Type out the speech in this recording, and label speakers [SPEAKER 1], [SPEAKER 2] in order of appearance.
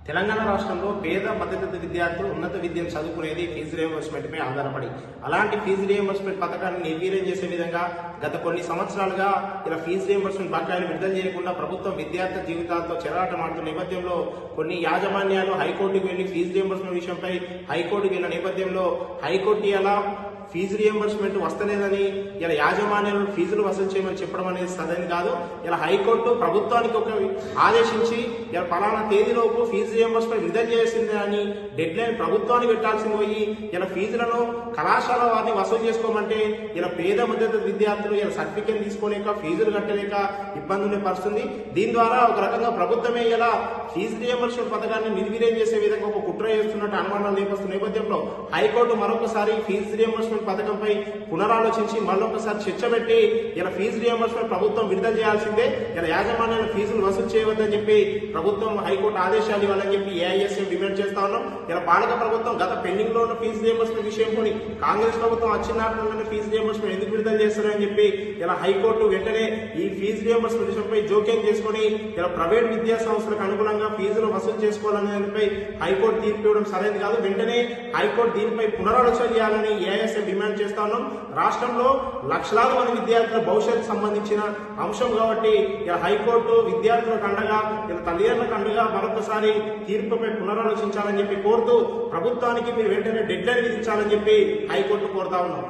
[SPEAKER 1] తెలంగాణ రాష్ట్రంలో పేద మధ్యతరగతి విద్యార్థులు ఉన్నత విద్యను చదువుకునేది ఫీజు రియంబర్స్మెంట్ పై ఆధారపడి అలాంటి ఫీజు రియంబర్స్మెంట్ పథకాన్ని నిర్వీర్యం చేసే విధంగా గత కొన్ని సంవత్సరాలుగా ఇలా ఫీజు రియంబర్స్మెంట్ బకాయిలు విడుదల చేయకుండా ప్రభుత్వం విద్యార్థి జీవితాలతో చెలగాటమాడుతున్న నేపథ్యంలో కొన్ని యాజమాన్యాలు హైకోర్టుకు వెళ్లి ఫీజు రియంబర్స్మెంట్ విషయంపై హైకోర్టుకు వెళ్ళిన నేపథ్యంలో హైకోర్టు ఇలా ఫీజు రియంబర్స్మెంట్ వస్తలేదని ఇలా యాజమాన్యాలు ఫీజులు వసూలు చేయమని చెప్పడం అనేది సరైనది కాదు. ఇలా హైకోర్టు ప్రభుత్వానికి ఒక ఆదేశించి ఇలా ఫలానా తేదీలోపు ఫీజు రియంబర్స్మెంట్ విడుదల చేసింది అని డెడ్ లైన్ ప్రభుత్వానికి పెట్టాల్సింది పోయి ఇలా ఫీజులను కళాశాల వారిని వసూలు చేసుకోమంటే ఇలా పేద మధ్యతరగతి విద్యార్థులు ఇలా సర్టిఫికేట్ తీసుకోలేక ఫీజులు కట్టలేక ఇబ్బందులు పరుస్తుంది. దీని ద్వారా ఒక రకంగా ప్రభుత్వమే ఇలా ఫీజు రియంబర్స్మెంట్ పథకాన్ని నిర్వీర్యం చేసే విధంగా ఒక కుట్ర చేస్తున్నట్టు అనుమానాలు లేపస్తున్న నేపథ్యంలో హైకోర్టు మరొకసారి ఫీజు రియంబర్స్మెంట్ పథకంపై పునరాలోచించి మళ్ళొకసారి చర్చ పెట్టి ఇలా ఫీజు రియంబర్స్మెంట్ ప్రభుత్వం విడుదల చేయాల్సిందే, ఇలా యాజమాన్యాల ఫీజులు వసూలు చేయవద్దని చెప్పి ప్రభుత్వం హైకోర్టు ఆదేశాలు ఇవ్వాలని చెప్పి ఏఐఎస్ఎం డిమాండ్ చేస్తా ఉన్నాం. ఇలా పాలక ప్రభుత్వం గత పెండింగ్ లో ఉన్న ఫీజు రియంబర్స్మెంట్ విషయంలోని కాంగ్రెస్ ప్రభుత్వం వచ్చిన ఫీజు రియంబర్స్మెంట్ ఎందుకు విడుదల చేస్తారని చెప్పి ఇలా హైకోర్టు వెంటనే ఈ ఫీజు రియంబర్స్మెంట్ విషయంపై జోక్యం చేసుకుని ఇలా ప్రైవేట్ విద్యా సంస్థలకు అనుగుణంగా ఫీజులు వసూలు చేసుకోవాలనే దానిపై హైకోర్టు తీర్పు ఇవ్వడం సరైనది కాదు. వెంటనే హైకోర్టు దీనిపై పునరాలోచన చేయాలని ఏఐఎస్ఎం డిమాండ్ చేస్తా ఉన్నాం. రాష్ట్రంలో లక్షలాది మంది విద్యార్థుల భవిష్యత్తు సంబంధించిన అంశం కాబట్టి ఇలా హైకోర్టు విద్యార్థులకు అండగా ఇలా తల్లిదండ్రులకు అండగా మరొకసారి తీర్పుపై పునరాలోచించాలని చెప్పి కోరుతూ ప్రభుత్వానికి మీరు వెంటనే డెడ్ లైన్ విధించాలని చెప్పి హైకోర్టు కోరుతా ఉన్నాం.